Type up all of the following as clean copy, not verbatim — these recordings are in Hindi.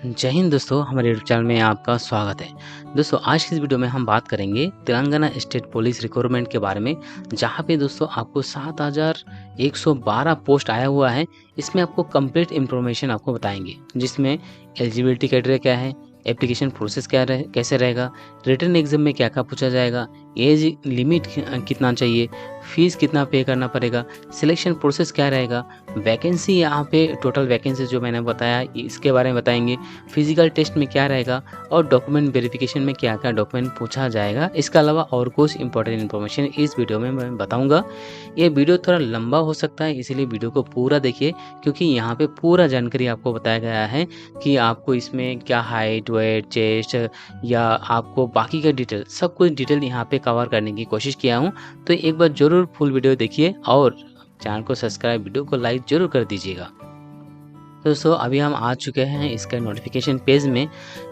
जय हिंद दोस्तों, हमारे यूट्यूब चैनल में आपका स्वागत है। दोस्तों आज की इस वीडियो में हम बात करेंगे तेलंगाना स्टेट पुलिस रिक्रूटमेंट के बारे में, जहां पे दोस्तों आपको 7112 पोस्ट आया हुआ है। इसमें आपको कंप्लीट इन्फॉर्मेशन आपको बताएंगे, जिसमें एलिजिबिलिटी क्राइटेरिया क्या है, एप्लीकेशन प्रोसेस क्या कैसे रहेगा, रिटन एग्जाम में क्या क्या पूछा जाएगा, एज लिमिट कितना चाहिए, फीस कितना पे करना पड़ेगा, सिलेक्शन प्रोसेस क्या रहेगा, वैकेंसी यहाँ पे टोटल वैकेंसी जो मैंने बताया इसके बारे में बताएंगे, फिजिकल टेस्ट में क्या रहेगा और डॉक्यूमेंट वेरिफिकेशन में क्या क्या डॉक्यूमेंट पूछा जाएगा। इसके अलावा और कुछ इंपॉर्टेंट इन्फॉर्मेशन इस वीडियो में मैं बताऊंगा। ये वीडियो थोड़ा लंबा हो सकता है, इसीलिए वीडियो को पूरा देखिए, क्योंकि यहाँ पे पूरा जानकारी आपको बताया गया है कि आपको इसमें क्या हाइट, वेट, चेस्ट या आपको बाकी का डिटेल, सब कुछ डिटेल यहाँ पे कवर करने की कोशिश किया हूँ। तो एक बार जरूर फुल वीडियो देखिए और चैनल को सब्सक्राइब, वीडियो को लाइक जरूर कर दीजिएगा। दोस्तों अभी हम आ चुके हैं इसका नोटिफिकेशन पेज में।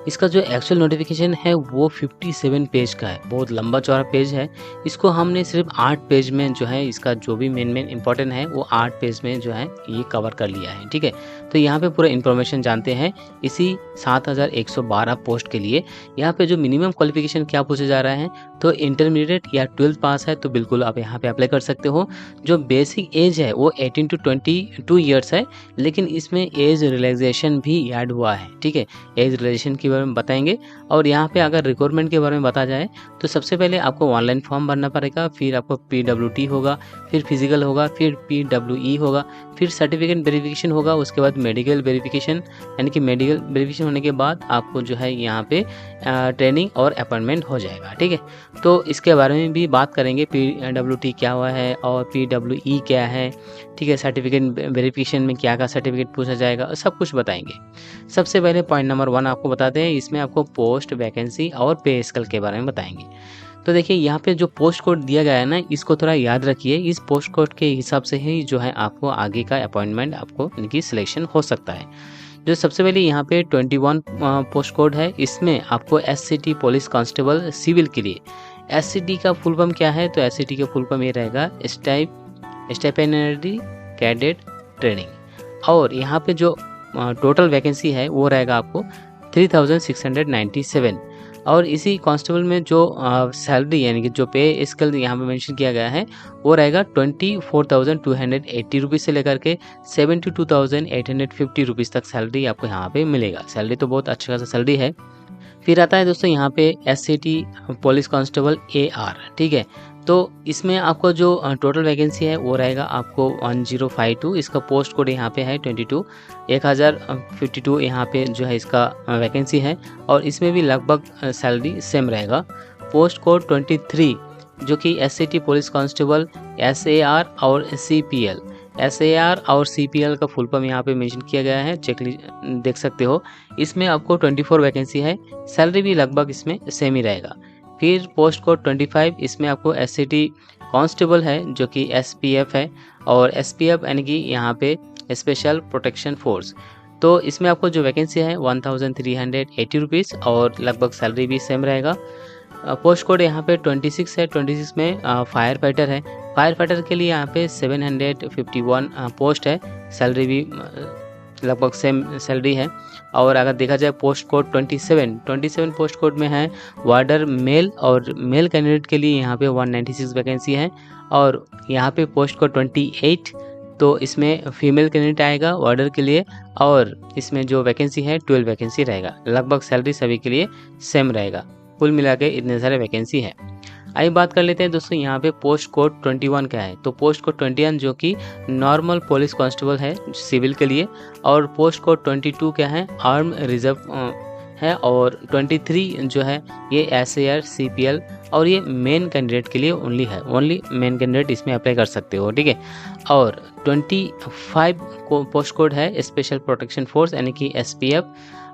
इसका जो एक्चुअल नोटिफिकेशन है वो 57 पेज का है, बहुत लंबा चौड़ा पेज है। इसको हमने सिर्फ 8 पेज में जो है, इसका जो भी मेन इंपॉर्टेंट है वो 8 पेज में जो है ये कवर कर लिया है। ठीक है, तो यहाँ पे पूरा इन्फॉर्मेशन जानते हैं इसी 7112 पोस्ट के लिए। यहाँ पे जो मिनिमम क्वालिफिकेशन क्या पूछा जा रहा है, तो इंटरमीडिएट या 12th पास है तो बिल्कुल आप यहाँ पे अप्लाई कर सकते हो। जो बेसिक एज है वो 18 to 22 ईयर्स है, लेकिन इसमें एज रिलैक्सेशन भी ऐड हुआ है। ठीक है, एज रिलैक्सेशन के बारे में बताएंगे। और यहाँ पे अगर रिक्वायरमेंट के बारे में बता जाए तो सबसे पहले आपको ऑनलाइन फॉर्म भरना पड़ेगा, फिर आपको PWT होगा, फिर फिजिकल होगा, फिर PWE होगा, फिर सर्टिफिकेट वेरिफिकेशन होगा, उसके बाद मेडिकल वेरिफिकेशन, यानी कि मेडिकल वेरिफिकेशन होने के बाद आपको जो है यहाँ पे ट्रेनिंग और अपॉइंटमेंट हो जाएगा। ठीक है, तो इसके बारे में भी बात करेंगे, PWT क्या हुआ है और PWE क्या है। ठीक है, सर्टिफिकेट वेरिफिकेशन में क्या क्या सर्टिफिकेट पूछा जाएगा, सब कुछ बताएंगे। सबसे पहले पॉइंट नंबर 1 आपको बताते हैं, इसमें आपको पोस्ट, वैकेंसी और पे स्केल के बारे में बताएंगे। तो देखिए यहाँ पे जो पोस्ट कोड दिया गया है ना, इसको थोड़ा याद रखिए। इस पोस्ट कोड के हिसाब से ही जो है आपको आगे का अपॉइंटमेंट आपको इनकी सिलेक्शन हो सकता है। जो सबसे पहले यहाँ पे 21 पोस्ट कोड है, इसमें आपको SCT पुलिस कांस्टेबल सिविल के लिए। SCT का फुल फॉर्म क्या है, तो SCT का फुल फॉर्म ये रहेगा स्टाइपेंडरी कैडेट ट्रेनिंग। और यहाँ पे जो टोटल वैकेंसी है वो रहेगा आपको 3697। और इसी कांस्टेबल में जो सैलरी यानी कि जो पे स्केल यहाँ पे मेंशन किया गया है वो रहेगा 24,280 रुपीज़ से लेकर के 72,850 रुपीज़ तक सैलरी आपको यहाँ पे मिलेगा। सैलरी तो बहुत अच्छा खासा सैलरी है। फिर आता है दोस्तों यहाँ पे SCT पुलिस कांस्टेबल AR। ठीक है, तो इसमें आपको जो टोटल वैकेंसी है वो रहेगा आपको 1052। इसका पोस्ट कोड यहाँ पे है 1052 यहाँ पे जो है इसका वैकेंसी है। और इसमें भी लगभग सैलरी सेम रहेगा। पोस्ट कोड 23 जो कि SCT पुलिस कांस्टेबल SAR और CPL। SAR और CPL का फुल फॉर्म यहाँ पे मेंशन किया गया है, चेक देख सकते हो। इसमें आपको 24 वैकेंसी है, सैलरी भी लगभग इसमें सेम ही रहेगा। फिर पोस्ट कोड 25, इसमें आपको SCT कांस्टेबल है जो कि SPF है, और SPF यानी कि यहाँ पे स्पेशल प्रोटेक्शन फोर्स। तो इसमें आपको जो वैकेंसी है 1380 रुपीज़ और लगभग सैलरी भी सेम रहेगा। पोस्ट कोड यहाँ पे 26 है। 26 में फायर फाइटर है। फायर फाइटर के लिए यहाँ पे 751 पोस्ट है, सैलरी भी लगभग सेम सैलरी है। और अगर देखा जाए पोस्ट कोड 27 पोस्ट कोड में है वार्डर मेल, और मेल कैंडिडेट के लिए यहाँ पे 196 वैकेंसी है। और यहाँ पे पोस्ट कोड 28, तो इसमें फीमेल कैंडिडेट आएगा वार्डर के लिए, और इसमें जो वैकेंसी है 12 वैकेंसी रहेगा। लगभग सैलरी सभी के लिए सेम रहेगा। कुल मिला के इतने सारे वैकेंसी है। आइए बात कर लेते हैं दोस्तों यहाँ पे पोस्ट कोड 21 क्या है। तो पोस्ट कोड 21 जो कि नॉर्मल पुलिस कांस्टेबल है सिविल के लिए, और पोस्ट कोड 22 क्या है, आर्म रिजर्व है, और 23 जो है ये SAR CPL, और ये मेन कैंडिडेट के लिए ओनली है, ओनली मेन कैंडिडेट इसमें अप्लाई कर सकते हो। ठीक है, और 25 पोस्ट कोड है स्पेशल प्रोटेक्शन फोर्स यानी कि SPF।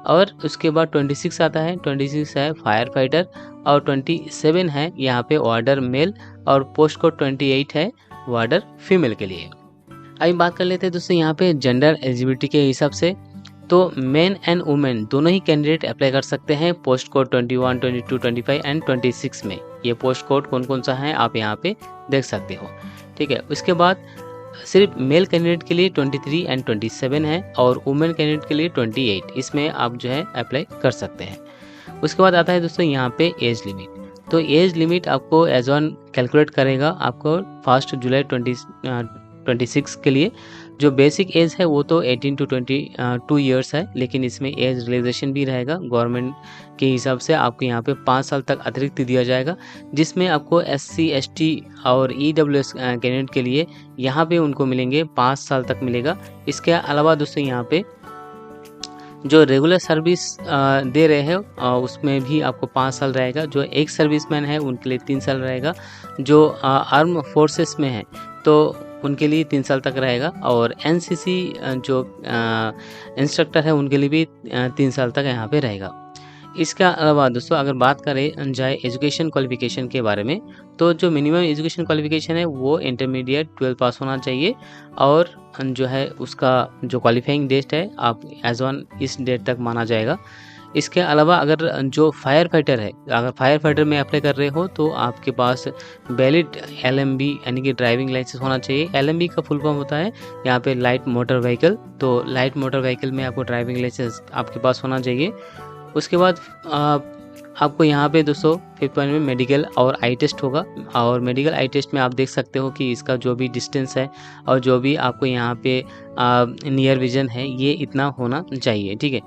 और उसके बाद 26 आता है, 26 है फायर फाइटर, और 27 है यहाँ पे वार्डर मेल, और पोस्ट कोड 28 है वार्डर फीमेल के लिए। अभी बात कर लेते हैं दोस्तों यहाँ पे जेंडर एलिजिबिलिटी के हिसाब से। तो मेन एंड वुमेन दोनों ही कैंडिडेट अप्लाई कर सकते हैं पोस्ट कोड 21, 22, 25 एंड 26 में। ये पोस्ट कोड कौन कौन सा है आप यहाँ पे देख सकते हो। ठीक है, उसके बाद सिर्फ मेल कैंडिडेट के लिए 23 एंड 27 है और वुमेन कैंडिडेट के लिए 28। इसमें आप जो है अप्लाई कर सकते हैं। उसके बाद आता है दोस्तों यहाँ पे एज लिमिट। तो एज लिमिट आपको एज ऑन कैलकुलेट करेगा आपको 1 जुलाई 2026 के लिए। जो बेसिक एज है वो तो 18 टू 22 ईयर्स है, लेकिन इसमें एज रिलैक्सेशन भी रहेगा। गवर्नमेंट के हिसाब से आपको यहाँ पे 5 साल तक अतिरिक्त दिया जाएगा, जिसमें आपको SC ST और EWS कैंडिडेट के लिए यहाँ पे उनको मिलेंगे 5 साल तक मिलेगा। इसके अलावा दोस्तों यहाँ पे जो रेगुलर सर्विस दे रहे हैं उसमें भी आपको 5 साल रहेगा। जो एक सर्विसमैन है उनके लिए 3 साल रहेगा। जो आर्म फोर्सेस में है तो उनके लिए 3 साल तक रहेगा। और NCC जो इंस्ट्रक्टर है उनके लिए भी 3 साल तक यहाँ पे रहेगा। इसके अलावा दोस्तों अगर बात करें जाए एजुकेशन क्वालिफिकेशन के बारे में, तो जो मिनिमम एजुकेशन क्वालिफिकेशन है वो इंटरमीडिएट 12 पास होना चाहिए। और जो है उसका जो क्वालिफाइंग डेट है आप एज ऑन इस डेट तक माना जाएगा। इसके अलावा अगर जो फायर फाइटर है, अगर फायर फाइटर में अप्लाई कर रहे हो तो आपके पास वैलिड LMB यानी कि ड्राइविंग लाइसेंस होना चाहिए। LMB का फुल फॉर्म होता है यहाँ पे लाइट मोटर व्हीकल। तो लाइट मोटर व्हीकल में आपको ड्राइविंग लाइसेंस आपके पास होना चाहिए। उसके बाद आपको यहाँ पे दोस्तों 5th पॉइंट में मेडिकल और आई टेस्ट होगा। और मेडिकल आई टेस्ट में आप देख सकते हो कि इसका जो भी डिस्टेंस है और जो भी आपको यहाँ पे नियर विजन है ये इतना होना चाहिए, ठीक है।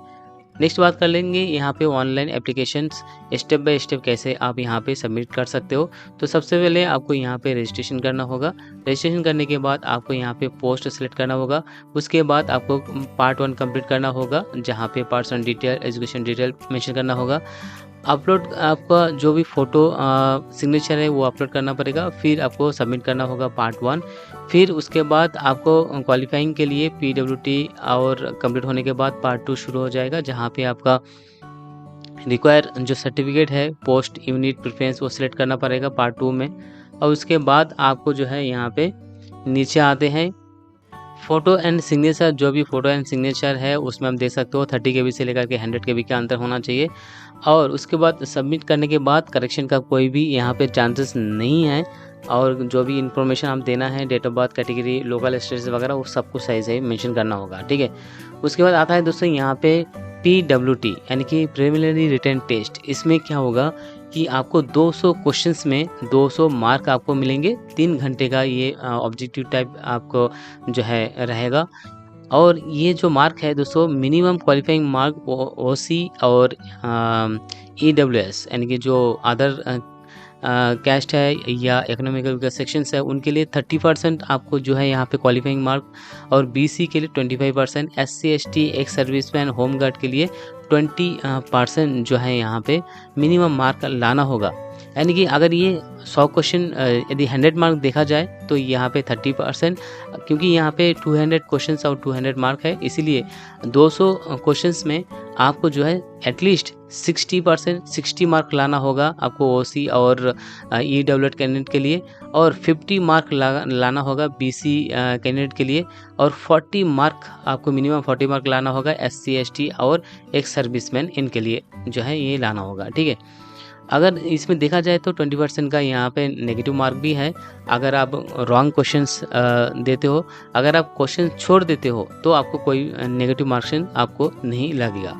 नेक्स्ट बात कर लेंगे यहाँ पे online applications step by step कैसे आप यहाँ पे सबमिट कर सकते हो। तो सबसे पहले आपको यहाँ पे रजिस्ट्रेशन करना होगा। रजिस्ट्रेशन करने के बाद आपको यहाँ पे पोस्ट सेलेक्ट करना होगा। उसके बाद आपको पार्ट 1 कंप्लीट करना होगा, जहाँ पे personal detail, education detail mention करना होगा। अपलोड आपका जो भी फ़ोटो सिग्नेचर है वो अपलोड करना पड़ेगा। फिर आपको सबमिट करना होगा पार्ट 1। फिर उसके बाद आपको क्वालिफाइंग के लिए PWT और कंप्लीट होने के बाद पार्ट 2 शुरू हो जाएगा, जहाँ पे आपका रिक्वायर जो सर्टिफिकेट है पोस्ट यूनिट प्रेफरेंस वो सिलेक्ट करना पड़ेगा पार्ट 2 में। और उसके बाद आपको जो है यहाँ पे नीचे आते हैं फ़ोटो एंड सिग्नेचर। जो भी फ़ोटो एंड सिग्नेचर है उसमें हम देख सकते हो 30 KB से लेकर के 100 KB का अंतर होना चाहिए। और उसके बाद सबमिट करने के बाद करेक्शन का कोई भी यहाँ पे चांसेस नहीं है। और जो भी इन्फॉर्मेशन आप देना है, date of birth, category, local status वगैरह, वो सब कुछ सही से मेंशन करना होगा, ठीक है। उसके बाद आता है दोस्तों यहाँ पे PWT यानी कि प्रिलिमिनरी रिटन टेस्ट। इसमें क्या होगा कि आपको 200 क्वेश्चंस में 200 मार्क आपको मिलेंगे। 3 घंटे का ये ऑब्जेक्टिव टाइप आपको जो है रहेगा। और ये जो मार्क है दोस्तों मिनिमम क्वालिफाइंग मार्क OC और EWS यानी कि जो अदर कैस्ट है या इकोनॉमिकल सेक्शंस है उनके लिए 30% आपको जो है यहाँ पे क्वालिफाइंग मार्क, और BC के लिए 25%, SC ST ex serviceman home guard के लिए 20% जो है यहाँ पे मिनिमम मार्क लाना होगा। यानी कि अगर ये 100 क्वेश्चन यदि 100 मार्क देखा जाए तो यहाँ पे 30%, क्योंकि यहाँ पे 200 क्वेश्चंस और 200 मार्क है, इसीलिए 200 क्वेश्चंस में आपको जो है एटलीस्ट 60 मार्क लाना होगा आपको OC और EWS कैंडिडेट के लिए, और 50 मार्क लाना होगा BC कैंडिडेट के लिए, और 40 मार्क आपको मिनिमम 40 मार्क लाना होगा SC ST और एक्स सर्विसमैन इनके लिए जो है ये लाना होगा, ठीक है। अगर इसमें देखा जाए तो 20% का यहाँ पे नेगेटिव मार्क भी है अगर आप रॉन्ग क्वेश्चंस देते हो। अगर आप क्वेश्चन छोड़ देते हो तो आपको कोई नेगेटिव मार्क्स आपको नहीं लगेगा।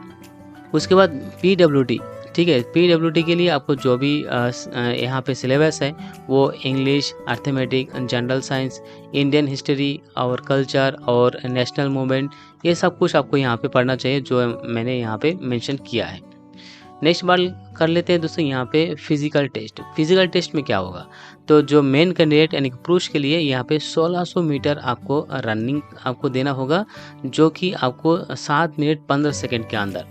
उसके बाद PWT, ठीक है। PWT के लिए आपको जो भी यहाँ पे सिलेबस है वो English, arithmetic, general science, Indian history और कल्चर और नेशनल मूवमेंट, ये सब कुछ आपको यहाँ पे पढ़ना चाहिए जो मैंने यहाँ पे मेंशन किया है। नेक्स्ट बात कर लेते हैं दोस्तों यहाँ पे फिजिकल टेस्ट। फिजिकल टेस्ट में क्या होगा, तो जो मेन कैंडिडेट यानी कि पुरुष के लिए यहाँ पे 1600 मीटर आपको रनिंग आपको देना होगा, जो कि आपको 7 मिनट 15 सेकंड के अंदर,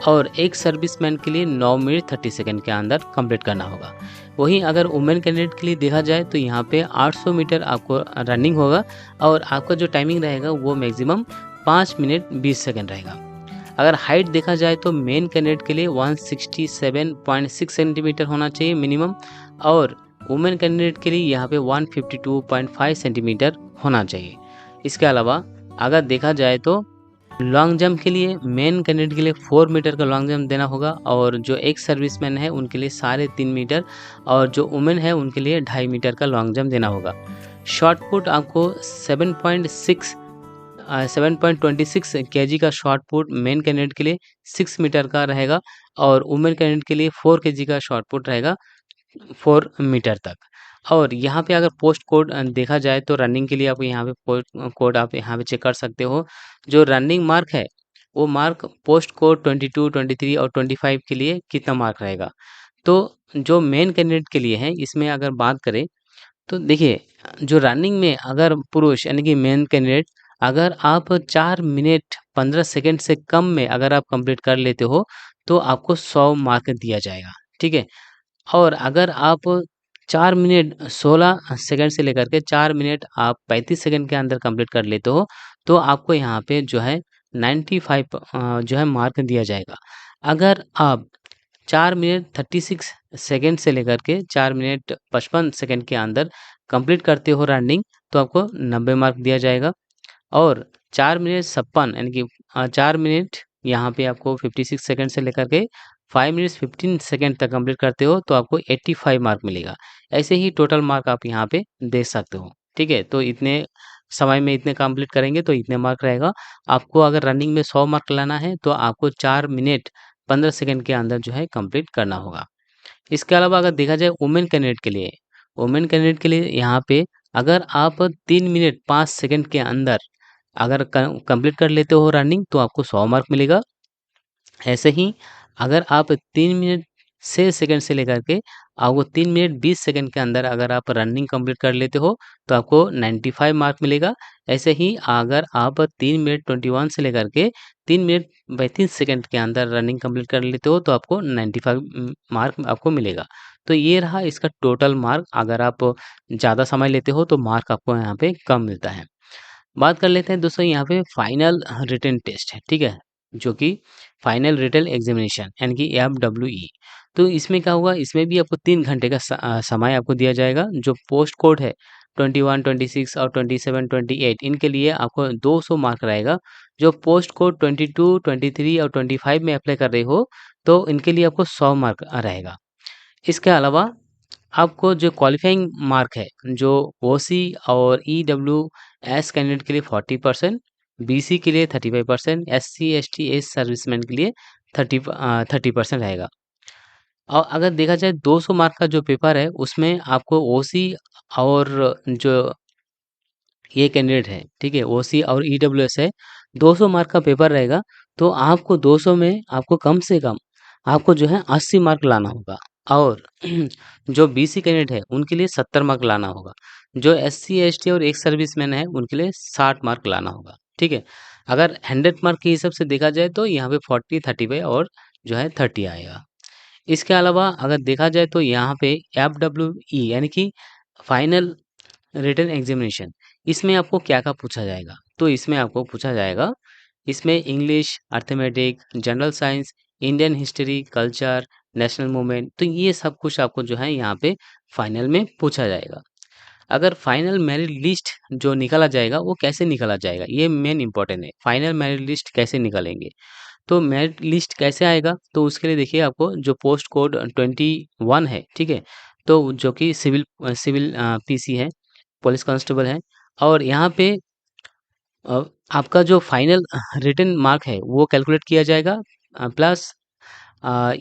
और एक सर्विसमैन के लिए 9 मिनट 30 सेकंड के अंदर कंप्लीट करना होगा। वहीं अगर वुमेन कैंडिडेट के लिए देखा जाए तो यहाँ पे 800 मीटर आपको रनिंग होगा, और आपका जो टाइमिंग रहेगा वो मैक्सिमम 5 मिनट 20 सेकंड रहेगा। अगर हाइट देखा जाए तो मेन कैंडिडेट के लिए 167.6 सेंटीमीटर होना चाहिए मिनिमम, और वुमेन कैंडिडेट के लिए यहाँ पे 152.5 सेंटीमीटर होना चाहिए। इसके अलावा अगर देखा जाए तो लॉन्ग जंप के लिए मेन कैंडिडेट के लिए 4 मीटर का लॉन्ग जंप देना होगा, और जो एक सर्विसमैन है उनके लिए 3.5 मीटर, और जो वुमेन है उनके लिए 2.5 मीटर का लॉन्ग जंप देना होगा। शॉट पुट आपको 7.26 केजी का शॉट पुट मेन कैंडिडेट के लिए 6 मीटर का रहेगा और वुमेन कैंडिडेट के लिए 4 केजी का शॉट पुट रहेगा 4 मीटर तक। और यहाँ पे अगर पोस्ट कोड देखा जाए तो रनिंग के लिए आप यहाँ पे पोस्ट कोड आप यहाँ पे चेक कर सकते हो। जो रनिंग मार्क है वो मार्क पोस्ट कोड 22, 23 और 25 के लिए कितना मार्क रहेगा। तो जो मेन कैंडिडेट के लिए है इसमें अगर बात करें तो देखिए जो रनिंग में अगर पुरुष यानी कि मेन कैंडिडेट अगर आप 4 मिनट 15 सेकंड से कम में अगर आप कंप्लीट कर लेते हो तो आपको 100 मार्क दिया जाएगा, ठीक है। और अगर आप 4 मिनट 16 सेकंड से लेकर के 4 मिनट आप 35 सेकंड के अंदर कंप्लीट कर लेते हो, तो आपको यहाँ पे जो है 95 जो है मार्क दिया जाएगा। अगर आप 4 मिनट 36 सेकंड से लेकर के 4 मिनट 55 सेकंड के अंदर कंप्लीट करते हो रनिंग, तो आपको 90 मार्क दिया जाएगा। और 4 मिनट 56 यानी कि 4 मिनट यहाँ पे आपको 56 सेकंड से लेकर के 5 मिनट्स 15 सेकंड तक कंप्लीट करते हो तो आपको 85 मार्क मिलेगा। ऐसे ही टोटल मार्क आप यहाँ पे देख सकते हो, ठीक है। तो इतने समय में इतने कंप्लीट करेंगे तो इतने मार्क रहेगा। आपको अगर रनिंग में 100 मार्क लाना है तो आपको 4 मिनट 15 सेकंड के अंदर जो है कंप्लीट करना होगा। इसके अलावा अगर देखा जाए वुमेन कैंडिडेट के लिए यहाँ पे अगर आप 3 मिनट 5 सेकंड के अंदर अगर कंप्लीट कर लेते हो रनिंग तो आपको 100 मार्क मिलेगा। ऐसे ही अगर आप 3 मिनट 6 सेकंड से लेकर के आपको 3 मिनट 20 सेकंड के अंदर अगर आप रनिंग कंप्लीट कर लेते हो तो आपको 95 मार्क मिलेगा। ऐसे ही अगर आप 3 मिनट 21 से लेकर के 3 मिनट 35 सेकंड के अंदर रनिंग कंप्लीट कर लेते हो तो आपको 95 मार्क आपको मिलेगा। तो ये रहा इसका टोटल मार्क। अगर आप ज़्यादा समय लेते हो तो मार्क आपको यहाँ पे कम मिलता है। बात कर लेते हैं दोस्तों यहाँ पे फाइनल रिटन टेस्ट है, ठीक है, जो कि फाइनल रिटन एग्जामिनेशन यानी कि एफडब्ल्यूई। तो इसमें क्या होगा, इसमें भी आपको 3 घंटे का समय आपको दिया जाएगा। जो पोस्ट कोड है 21, 26 और 27, 28 इनके लिए आपको 200 मार्क रहेगा। जो पोस्ट कोड 22, 23 और 25 में अप्लाई कर रहे हो तो इनके लिए आपको 100 मार्क रहेगा। इसके अलावा आपको जो क्वालिफाइंग मार्क है, जो ओसी और ईडब्ल्यूएस कैंडिडेट के लिए 40%, बीसी के लिए 35%, एससी, एसटी, एस सर्विसमैन के लिए 30% रहेगा। और अगर देखा जाए 200 मार्क का जो पेपर है, उसमें आपको ओसी और जो ये कैंडिडेट है, ठीक है, ओसी और ईडब्ल्यूएस है, 200 मार्क का पेपर रहेगा। तो आपको 200 में आपको कम से कम आपको जो है 80 मार्क लाना होगा। और जो बीसी कैंडिडेट है उनके लिए 70 मार्क लाना होगा। जो एससी, एसटी और एक्स सर्विसमैन है उनके लिए 60 मार्क लाना होगा, ठीक है। अगर 100 मार्क के हिसाब से देखा जाए तो यहाँ पे 40, 35 और जो है 30 आएगा। इसके अलावा अगर देखा जाए तो यहाँ पे एफडब्ल्यूई यानी कि फाइनल रिटन एग्जामिनेशन, इसमें आपको क्या-क्या पूछा जाएगा? तो इसमें आपको पूछा जाएगा, इसमें English, arithmetic, general science, Indian history, culture, national movement, तो ये सब कुछ आपको जो है यहाँ पे फाइनल में पूछा जाएगा। अगर फाइनल मेरिट लिस्ट जो निकाला जाएगा, वो कैसे निकाला जाएगा? ये मेन इम्पोर्टेंट है। फाइनल मेरिट लिस्ट कैसे निकालेंगे? तो मेरिट लिस्ट कैसे आएगा? तो उसके लिए देखिए आपको जो पोस्ट कोड 21 है, ठीक है? तो जो कि सिविल पीसी है, पुलिस कांस्टेबल है। और यहाँ पे अ, आपका जो फाइनल रिटन मार्क है वो कैलकुलेट किया जाएगा, प्लस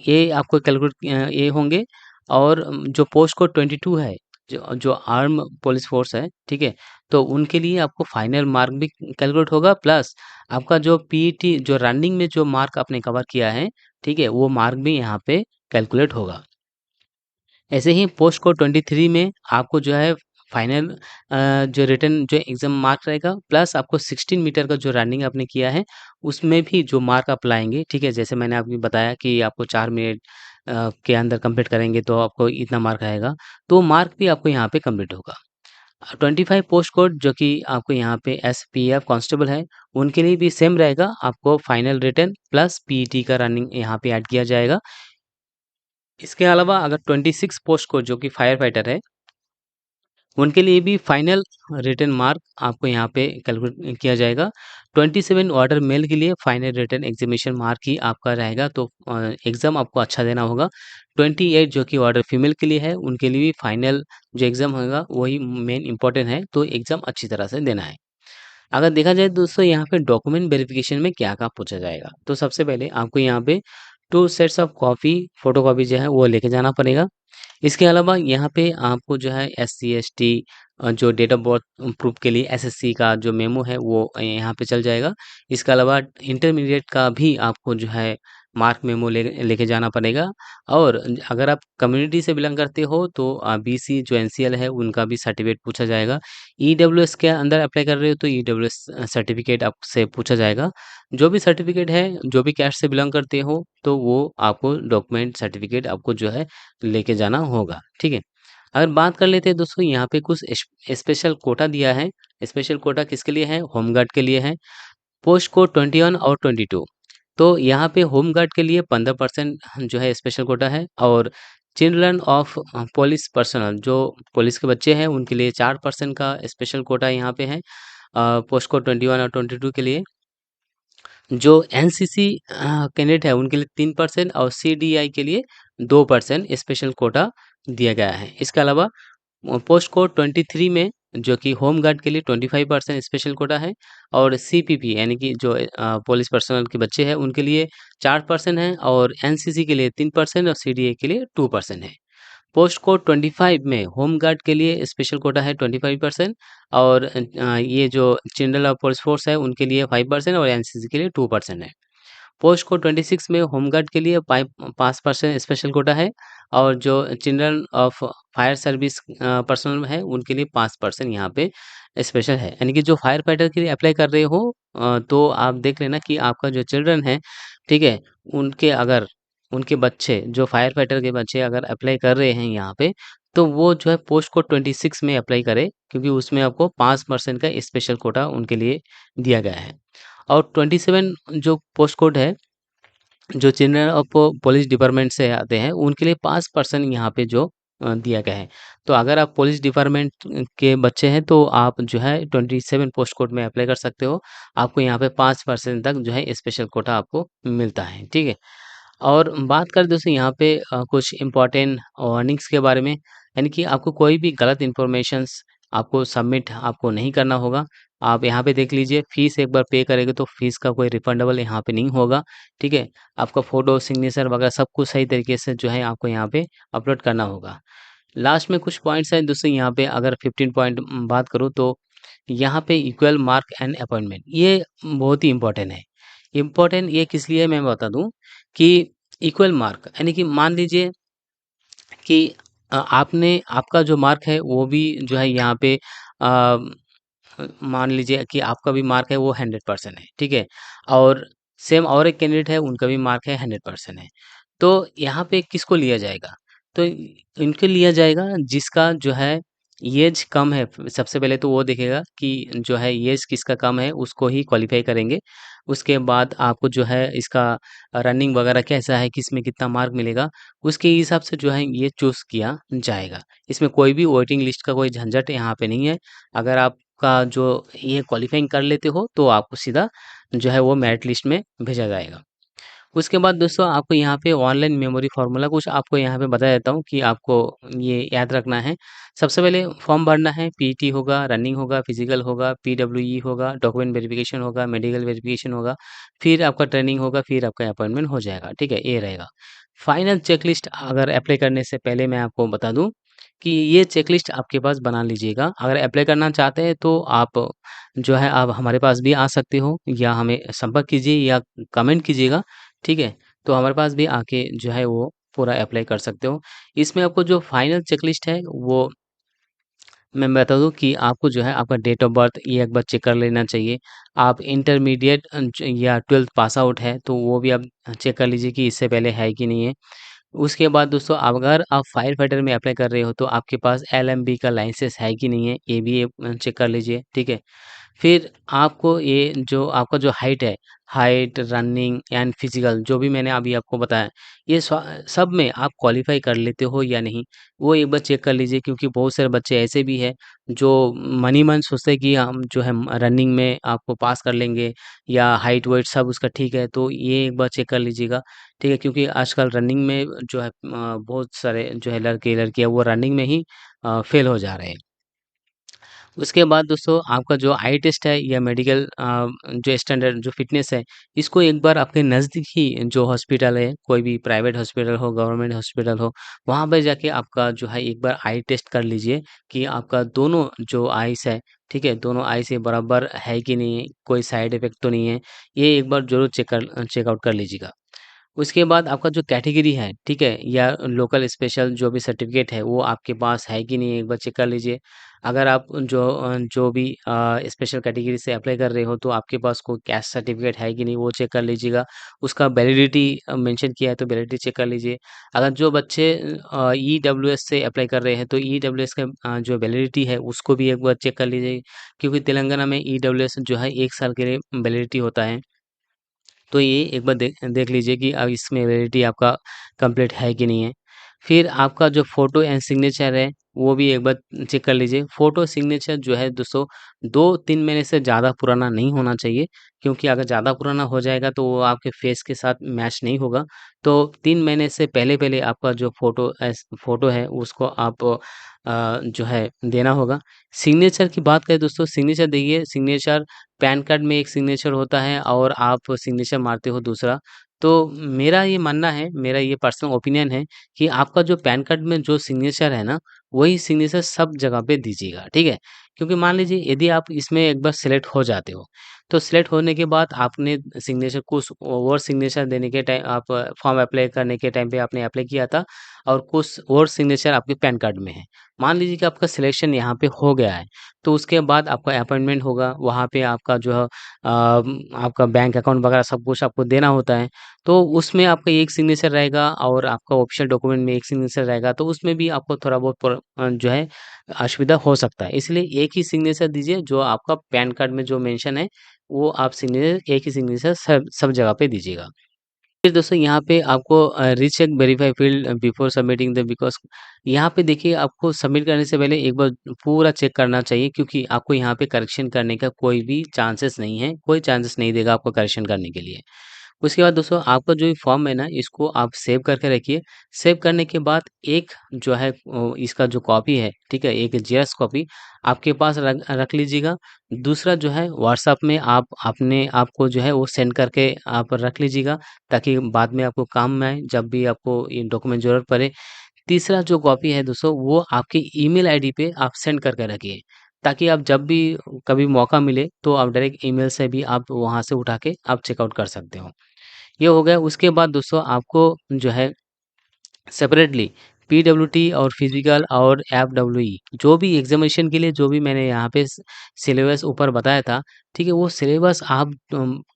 ये आपको कैलकुलेट ये होंगे। और जो पोस्ट कोड 22 है, जो जो आर्म पुलिस फोर्स है, ठीक है? तो उनके लिए आपको फाइनल मार्क भी कैलकुलेट होगा, प्लस आपका जो पीईटी जो रनिंग में जो मार्क आपने कवर किया है, ठीक है? वो मार्क भी यहाँ पे कैलकुलेट होगा। ऐसे ही पोस्ट कोड 23 में आपको जो है फाइनल जो रिटन जो एग्ज़ाम मार्क रहेगा, प्लस आपको 16 मीटर का जो रनिंग आपने किया है, उसमें भी जो मार्क आप लाएँगे, ठीक है? जैसे मैंने आपको बताया कि आपको 4 मिनट के अंदर कंप्लीट करेंगे तो आपको इतना मार्क आएगा, तो मार्क भी आपको यहाँ पे कंप्लीट होगा। 25 पोस्ट कोड जो कि आपको यहाँ पे एसपीएफ कांस्टेबल है, उनके लिए भी सेम रहेगा। आपको फाइनल रिटन प्लस पीईटी का रनिंग यहाँ पे ऐड किया जाएगा। इसके अलावा अगर 26 पोस्ट कोड जो कि फायर फाइटर है, उनके लिए भी फाइनल रिटन मार्क आपको यहाँ पे कैलकुलेट किया जाएगा। 27 ऑर्डर मेल के लिए फाइनल रिटन एग्ज़ामिनेशन मार्क ही आपका रहेगा, तो एग्ज़ाम आपको अच्छा देना होगा। 28 जो कि ऑर्डर फीमेल के लिए है, उनके लिए भी फाइनल जो एग्ज़ाम होगा वही मेन इम्पोर्टेंट है, तो एग्ज़ाम अच्छी तरह से देना है। अगर देखा जाए दोस्तों यहाँ पे डॉक्यूमेंट वेरिफिकेशन में क्या-क्या पूछा जाएगा, तो सबसे पहले आपको यहाँ पे 2 सेट्स ऑफ कॉपी फोटोकॉपी जो है वो लेके जाना पड़ेगा। इसके अलावा यहाँ पे आपको जो है एससी, एसटी जो डेट ऑफ बर्थ प्रूफ के लिए एसएससी का जो मेमो है वो यहाँ पे चल जाएगा। इसके अलावा इंटरमीडिएट का भी आपको जो है मार्क मेमो लेके जाना पड़ेगा। और अगर आप कम्युनिटी से बिलॉन्ग करते हो तो बीसी जो एनसीएल है उनका भी सर्टिफिकेट पूछा जाएगा। ईडब्ल्यूएस के अंदर अप्लाई कर रहे हो तो ईडब्ल्यूएस सर्टिफिकेट आपसे पूछा जाएगा। जो भी सर्टिफिकेट है, जो भी कैस्ट से बिलॉन्ग करते हो तो वो आपको डॉक्यूमेंट सर्टिफिकेट आपको जो है लेके जाना होगा, ठीक है? अगर बात कर लेते हैं दोस्तों यहाँ पे कुछ स्पेशल कोटा दिया है। स्पेशल कोटा किसके लिए है? होमगार्ड के लिए है। पोस्ट कोड 21 और 22। तो यहाँ पे होमगार्ड के लिए 15% जो है स्पेशल कोटा है, और चिल्ड्रन ऑफ पुलिस पर्सनल जो पुलिस के बच्चे हैं उनके लिए 4% का स्पेशल कोटा यहाँ पे है। पोस्ट कोड 21 और 22 के लिए। जो एनसीसी कैडेट है उनके लिए 3% और सीडीआई के लिए 2% स्पेशल कोटा दिया गया है। इसके अलावा पोस्ट कोड 23 में जो कि होम गार्ड के लिए 25% स्पेशल कोटा है, और सीपीपी यानी कि जो पुलिस पर्सनल के बच्चे हैं उनके लिए 4% है, और एनसीसी के लिए 3% और सीडीए के लिए 2% है। पोस्ट कोड 25 में होम गार्ड के लिए स्पेशल कोटा है 25%, और ये जो जनरल और पुलिस फोर्स है उनके लिए 5% और एनसीसी के लिए 2% है। पोस्ट कोड 26 में होमगार्ड के लिए 5% स्पेशल कोटा है, और जो children of fire service personal है उनके लिए 5% यहाँ पे स्पेशल है। यानी कि जो फायर फाइटर के लिए अप्लाई कर रहे हो तो आप देख लेना कि आपका जो चिल्ड्रन है, ठीक है? उनके अगर उनके बच्चे जो फायर फाइटर के बच्चे अगर अप्लाई कर रहे हैं यहाँ पे, तो वो जो है पोस्ट कोड 26 में अप्लाई करें, क्योंकि उसमें आपको 5% का स्पेशल कोटा उनके लिए दिया गया है। और 27 जो पोस्ट कोड है, जो चिल्ड्रन ऑफ पुलिस डिपार्टमेंट से आते हैं, उनके लिए 5% यहाँ पे जो दिया गया है। तो अगर आप पुलिस डिपार्टमेंट के बच्चे हैं, तो आप जो है 27 पोस्ट कोड में अप्लाई कर सकते हो। आपको यहाँ पे 5% तक जो है स्पेशल कोटा आपको मिलता है, ठीक है? और बात करें दोस्तों यहाँ पे कुछ इम्पोर्टेंट वार्निंग्स के बारे में, यानी कि आपको कोई भी गलत इन्फॉर्मेशंस आपको सबमिट आपको नहीं करना होगा। आप यहाँ पे देख लीजिए, फीस एक बार पे करेंगे तो फीस का कोई रिफंडेबल यहाँ पे नहीं होगा, ठीक है? आपका फ़ोटो, सिग्नेचर वगैरह सब कुछ सही तरीके से जो है आपको यहाँ पे अपलोड करना होगा। लास्ट में कुछ पॉइंट्स हैं दोस्तों यहाँ पे, अगर 15 पॉइंट बात करूँ तो यहाँ पे इक्वल मार्क एंड अपॉइंटमेंट ये बहुत ही इम्पोर्टेंट है। इम्पोर्टेंट ये किस लिए मैं बता दूँ कि इक्वल मार्क यानी कि मान लीजिए कि आपने आपका जो मार्क है वो भी जो है यहाँ पे मान लीजिए कि आपका भी मार्क है वो 100% है, ठीक है? और सेम और एक कैंडिडेट है उनका भी मार्क है 100% है। तो यहाँ पे किसको लिया जाएगा? तो इनको लिया जाएगा जिसका जो है ऐज कम है। सबसे पहले तो वो देखेगा कि जो है ऐज किसका कम है उसको ही क्वालीफाई करेंगे। उसके बाद आपको जो है इसका रनिंग वगैरह कैसा है, किसमें कितना मार्क मिलेगा, उसके हिसाब से जो है ये चूज़ किया जाएगा। इसमें कोई भी वेटिंग लिस्ट का कोई झंझट यहाँ पे नहीं है। अगर आपका जो ये क्वालीफाइंग कर लेते हो तो आपको सीधा जो है वो मेरिट लिस्ट में भेजा जाएगा। उसके बाद दोस्तों आपको यहाँ पे ऑनलाइन मेमोरी फ़ॉर्मूला कुछ आपको यहाँ पे बता देता हूँ कि आपको ये याद रखना है। सबसे पहले फॉर्म भरना है, पीटी होगा, रनिंग होगा, फिज़िकल होगा, पीडब्ल्यूई होगा, डॉक्यूमेंट वेरिफ़िकेशन होगा, मेडिकल वेरिफ़िकेशन होगा, फिर आपका ट्रेनिंग होगा, फिर आपका अपॉइंटमेंट हो जाएगा, ठीक है? ये रहेगा। फाइनल चेकलिस्ट अगर अप्लाई करने से पहले मैं आपको बता दूँ कि ये चेकलिस्ट आपके पास बना लीजिएगा। अगर अप्लाई करना चाहते हैं तो आप जो है आप हमारे पास भी आ सकते हो, या हमें संपर्क कीजिए या कमेंट कीजिएगा, ठीक है? तो हमारे पास भी आके जो है वो पूरा अप्लाई कर सकते हो। इसमें आपको जो फाइनल चेकलिस्ट है वो मैं बता दूँ कि आपको जो है आपका डेट ऑफ बर्थ ये एक बार चेक कर लेना चाहिए। आप इंटरमीडिएट या 12th पास आउट है तो वो भी आप चेक कर लीजिए कि इससे पहले है कि नहीं है। उसके बाद दोस्तों अगर आप फायर फाइटर में अप्लाई कर रहे हो तो आपके पास एलएमबी का लाइसेंस है कि नहीं है, ये भी चेक कर लीजिए, ठीक है? फिर आपको ये जो आपका जो हाइट, रनिंग एंड फिज़िकल जो भी मैंने अभी आपको बताया, ये सब में आप क्वालीफ़ाई कर लेते हो या नहीं, वो एक बार चेक कर लीजिए क्योंकि बहुत सारे बच्चे ऐसे भी हैं जो मन ही मन सोचते हैं कि हम जो है रनिंग में आपको पास कर लेंगे या हाइट-वाइट सब उसका ठीक है, तो ये एक बार चेक कर लीजिएगा, ठीक है? क्योंकि आजकल रनिंग में जो है बहुत सारे जो है लड़के-लड़कियाँ वो रनिंग में ही फ़ेल हो जा रहे हैं। उसके बाद दोस्तों आपका जो आई टेस्ट है या मेडिकल जो स्टैंडर्ड जो फ़िटनेस है, इसको एक बार आपके नज़दीकी जो हॉस्पिटल है, कोई भी प्राइवेट हॉस्पिटल हो, गवर्नमेंट हॉस्पिटल हो, वहाँ पे जाके आपका जो है एक बार आई टेस्ट कर लीजिए कि आपका दोनों जो आइज़ है, ठीक है? दोनों आई से बराबर है कि नहीं है, कोई साइड इफ़ेक्ट तो नहीं है, ये एक बार ज़रूर चेकआउट कर लीजिएगा। उसके बाद आपका जो कैटेगरी है, ठीक है? या लोकल स्पेशल जो भी सर्टिफ़िकेट है, वो आपके पास है कि नहीं है, एक बार चेक कर लीजिए। अगर आप जो भी स्पेशल कैटेगरी से अप्लाई कर रहे हो, तो आपके पास कोई कैस्ट सर्टिफ़िकेट है कि नहीं, वो चेक कर लीजिएगा। उसका वैलिडिटी मेंशन किया है, तो वैलिडिटी चेक कर लीजिए। अगर जो बच्चे ईडब्ल्यूएस से अप्लाई कर रहे हैं, तो ईडब्ल्यूएस का जो वैलिडिटी है, उसको भी एक बार चेक कर लीजिए, क्योंकि तेलंगाना में ईडब्ल्यूएस जो है 1 साल के लिए वैलिडिटी होता है। तो ये एक बार देख देख लीजिए कि इसमें वैलिडिटी आपका कंप्लीट है कि नहीं है। फिर आपका जो फ़ोटो एंड सिग्नेचर है, वो भी एक बार चेक कर लीजिए। फ़ोटो सिग्नेचर जो है दोस्तों 2-3 महीने से ज़्यादा पुराना नहीं होना चाहिए, क्योंकि अगर ज़्यादा पुराना हो जाएगा तो वो आपके फ़ेस के साथ मैच नहीं होगा। तो 3 महीने से पहले-पहले आपका जो फ़ोटो है उसको आप जो है देना होगा। सिग्नेचर की बात करें दोस्तों, सिग्नेचर देखिए, सिग्नेचर पैन कार्ड में एक सिग्नेचर होता है और आप सिग्नेचर मारते हो दूसरा। तो मेरा ये मानना है, मेरा ये पर्सनल ओपिनियन है कि आपका जो पैन कार्ड में जो सिग्नेचर है ना, वही सिग्नेचर सब जगह पे दीजिएगा, ठीक है? क्योंकि मान लीजिए यदि आप इसमें एक बार सेलेक्ट हो जाते हो, तो सेलेक्ट होने के बाद आपने सिग्नेचर कुछ और सिग्नेचर देने के टाइम आप फॉर्म अप्लाई करने के टाइम पे आपने अप्लाई किया था और कुछ और सिग्नेचर आपके पैन कार्ड में है। मान लीजिए कि आपका सिलेक्शन यहाँ पे हो गया है, तो उसके बाद आपका अपॉइंटमेंट होगा, वहाँ पे आपका जो है आपका बैंक अकाउंट वगैरह सब कुछ आपको देना होता है। तो उसमें आपका एक सिग्नेचर रहेगा और आपका ऑफिशियल डॉक्यूमेंट में एक सिग्नेचर रहेगा, तो उसमें भी आपको थोड़ा बहुत जो है असुविधा हो सकता है। इसलिए एक ही सिग्नेचर दीजिए, जो आपका पैन कार्ड में जो मेंशन है, वो आप सिग्नेचर एक ही सिग्नेचर सब सब जगह पे दीजिएगा। फिर दोस्तों यहाँ पे आपको recheck verify field before submitting the because यहाँ पे देखिए, आपको सबमिट करने से पहले एक बार पूरा चेक करना चाहिए, क्योंकि आपको यहाँ पे करेक्शन करने का कोई भी चांसेस नहीं है, कोई चांसेस नहीं देगा आपको करेक्शन करने के लिए। उसके बाद दोस्तों आपका जो ये फॉर्म है ना, इसको आप सेव करके रखिए। सेव करने के बाद एक जो है इसका जो कॉपी है, ठीक है? एक जेरॉक्स कॉपी आपके पास रख रख लीजिएगा। दूसरा जो है व्हाट्सएप में आप अपने आप को जो है वो सेंड करके आप रख लीजिएगा, ताकि बाद में आपको काम में आए, जब भी आपको ये डॉक्यूमेंट ज़रूरत पड़े। तीसरा जो कॉपी है दोस्तों, वो आपकी ईमेल आईडी पे आप सेंड करके रखिए, ताकि आप जब भी कभी मौका मिले, तो आप डायरेक्ट ईमेल से भी आप वहाँ से उठा के आप चेकआउट कर सकते हो। ये हो गया। उसके बाद दोस्तों आपको जो है सेपरेटली पीडब्ल्यूटी और फिजिकल और एफडब्ल्यूई जो भी एग्जामिनेशन के लिए जो भी मैंने यहाँ पे सिलेबस ऊपर बताया था, ठीक है? वो सिलेबस आप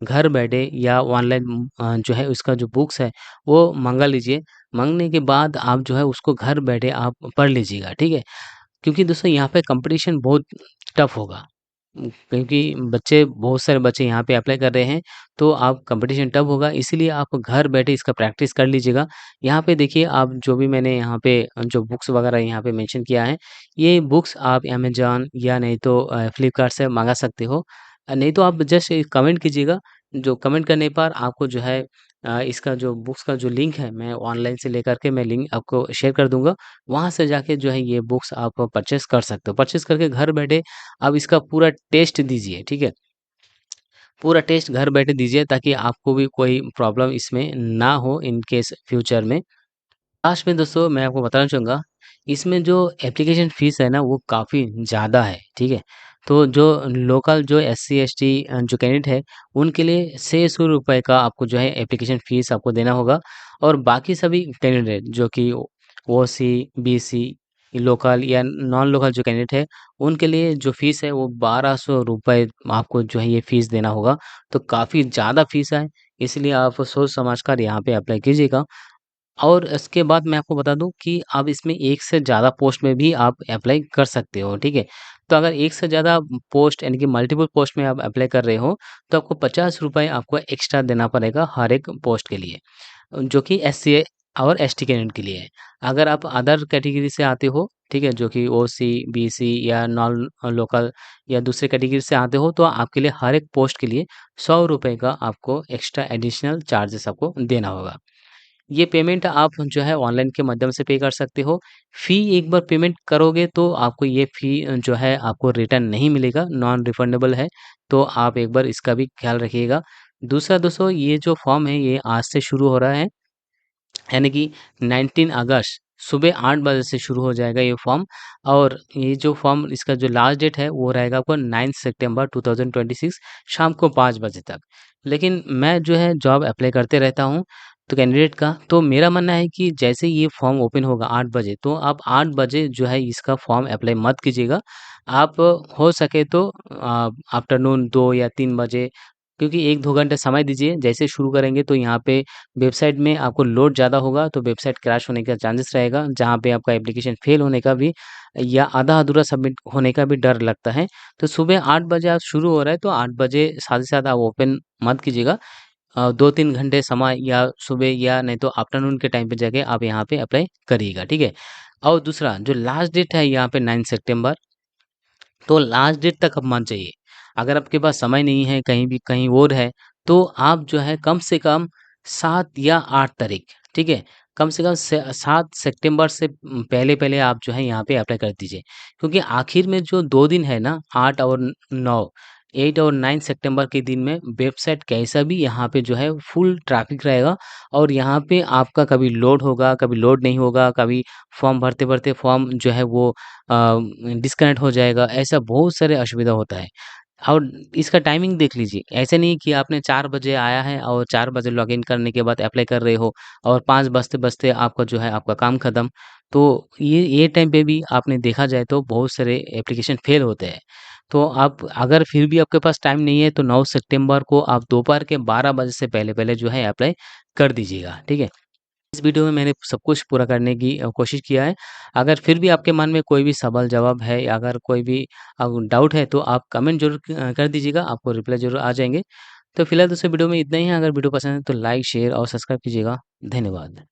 घर बैठे या ऑनलाइन जो है उसका जो बुक्स है वो मँगा लीजिए। माँगने के बाद आप जो है उसको घर बैठे आप पढ़ लीजिएगा, ठीक है? क्योंकि दोस्तों यहाँ पे कॉम्पिटिशन बहुत टफ होगा। क्योंकि बहुत सारे बच्चे यहाँ पे अप्लाई कर रहे हैं, तो आप कॉम्पिटिशन टफ होगा, इसीलिए आप घर बैठे इसका प्रैक्टिस कर लीजिएगा। यहाँ पे देखिए, आप जो भी मैंने यहाँ पे जो बुक्स वगैरह यहाँ पे मेंशन किया है, ये बुक्स आप अमेज़न या नहीं तो फ्लिपकार्ट से मँगा सकते हो। नहीं तो आप जस्ट कमेंट कीजिएगा, जो कमेंट करने पर आपको जो है इसका जो बुक्स का जो लिंक है, मैं ऑनलाइन से लेकर के मैं लिंक आपको शेयर कर दूँगा। वहाँ से जाके जो है ये बुक्स आप परचेज़ कर सकते हो। परचेज़ करके घर बैठे आप इसका पूरा टेस्ट दीजिए, ठीक है? पूरा टेस्ट घर बैठे दीजिए, ताकि आपको भी कोई प्रॉब्लम इसमें ना हो इन केस फ्यूचर में। लास्ट में दोस्तों मैं आपको बताना चाहूँगा, इसमें जो एप्लीकेशन फ़ीस है ना, वो काफ़ी ज़्यादा है, ठीक है? तो जो लोकल जो एससी, एसटी जो कैंडिडेट है, उनके लिए ₹600 का आपको जो है एप्लीकेशन फ़ीस आपको देना होगा, और बाकी सभी कैंडिडेट जो कि ओसी, बीसी, लोकल या नॉन लोकल जो कैंडिडेट है, उनके लिए जो फ़ीस है वो ₹1200 आपको जो है ये फ़ीस देना होगा। तो काफ़ी ज़्यादा फ़ीस है, इसलिए आप सोच समझ कर यहाँ पे अप्लाई कीजिएगा। और इसके बाद मैं आपको बता दूँ कि आप इसमें एक से ज़्यादा पोस्ट में भी आप अप्लाई कर सकते हो, ठीक है? तो अगर एक से ज़्यादा पोस्ट यानी कि मल्टीपल पोस्ट में आप अप्लाई कर रहे हो, तो आपको ₹50 आपको एक्स्ट्रा देना पड़ेगा हर एक पोस्ट के लिए, जो कि एससी और एसटी कैंडिडेट के लिए है। अगर आप अदर कैटेगरी से आते हो, ठीक है, जो कि ओसी, बीसी या नॉन लोकल या दूसरे कैटेगरी से आते हो, तो आपके लिए हर एक पोस्ट के लिए ₹100 का आपको एक्स्ट्रा एडिशनल चार्जेस आपको देना होगा। ये पेमेंट आप जो है ऑनलाइन के माध्यम से पे कर सकते हो। फ़ी एक बार पेमेंट करोगे तो आपको ये फ़ी जो है आपको रिटर्न नहीं मिलेगा, नॉन रिफंडेबल है, तो आप एक बार इसका भी ख़्याल रखिएगा। दूसरा दोस्तों, ये जो फ़ॉर्म है ये आज से शुरू हो रहा है, यानी कि 19 अगस्त सुबह 8 बजे से शुरू हो जाएगा ये फॉर्म, और ये जो फॉर्म इसका जो लास्ट डेट है वो रहेगा आपको 9 सितंबर 2026 शाम को 5 बजे तक। लेकिन मैं जो है जॉब अप्लाई करते रहता हूँ तो कैंडिडेट का, तो मेरा मानना है कि जैसे ही ये फॉर्म ओपन होगा 8 बजे, तो आप 8 बजे जो है इसका फॉर्म अप्लाई मत कीजिएगा। आप हो सके तो आफ्टरनून 2 या 3 बजे, क्योंकि 1-2 घंटे समय दीजिए। जैसे शुरू करेंगे तो यहाँ पे वेबसाइट में आपको लोड ज़्यादा होगा, तो वेबसाइट क्रैश होने का चांसेस रहेगा, जहाँ पे आपका एप्लीकेशन फेल होने का भी या आधा-अधूरा सबमिट होने का भी डर लगता है। तो सुबह 8 बजे आज शुरू हो रहा है, तो 8 बजे साथ ही साथ आप ओपन मत कीजिएगा। 2-3 घंटे समय या सुबह या नहीं तो आफ्टरनून के टाइम पे जाके आप यहाँ पे अप्लाई करिएगा, ठीक है? और दूसरा जो लास्ट डेट है यहाँ पे 9 सितंबर, तो लास्ट डेट तक आप मान जाइए। अगर आपके पास समय नहीं है, कहीं भी कहीं और है, तो आप जो है कम से कम 7 या 8 तारीख, ठीक है? कम से कम स 7 सितंबर से पहले-पहले आप जो है यहाँ पे अप्लाई कर दीजिए। क्योंकि आखिर में जो 2 दिन है ना, 8 और 9, 8 और 9 सितंबर के दिन में वेबसाइट कैसा भी यहाँ पे जो है फुल ट्रैफिक रहेगा, और यहाँ पे आपका कभी लोड होगा, कभी लोड नहीं होगा, कभी फॉर्म भरते-भरते फॉर्म जो है वो डिस्कनेक्ट हो जाएगा, ऐसा बहुत सारे असुविधा होता है। और इसका टाइमिंग देख लीजिए, ऐसे नहीं कि आपने 4 बजे आया है और 4 बजे लॉगिन करने के बाद अप्लाई कर रहे हो और 5 बजते-बजते आपका जो है आपका काम खत्म। तो ये टाइम पे भी आपने देखा जाए तो बहुत सारे एप्लीकेशन फेल होते हैं। तो आप अगर फिर भी आपके पास टाइम नहीं है तो 9 सितंबर को आप दोपहर के 12 बजे से पहले-पहले जो है अप्लाई कर दीजिएगा, ठीक है? इस वीडियो में मैंने सब कुछ पूरा करने की कोशिश किया है। अगर फिर भी आपके मन में कोई भी सवाल-जवाब है या अगर कोई भी डाउट है तो आप कमेंट ज़रूर कर दीजिएगा, आपको रिप्लाई ज़रूर आ जाएँगे। तो फिलहाल दोस्तों वीडियो में इतना ही है, अगर वीडियो पसंद है तो लाइक, शेयर और सब्सक्राइब कीजिएगा। धन्यवाद।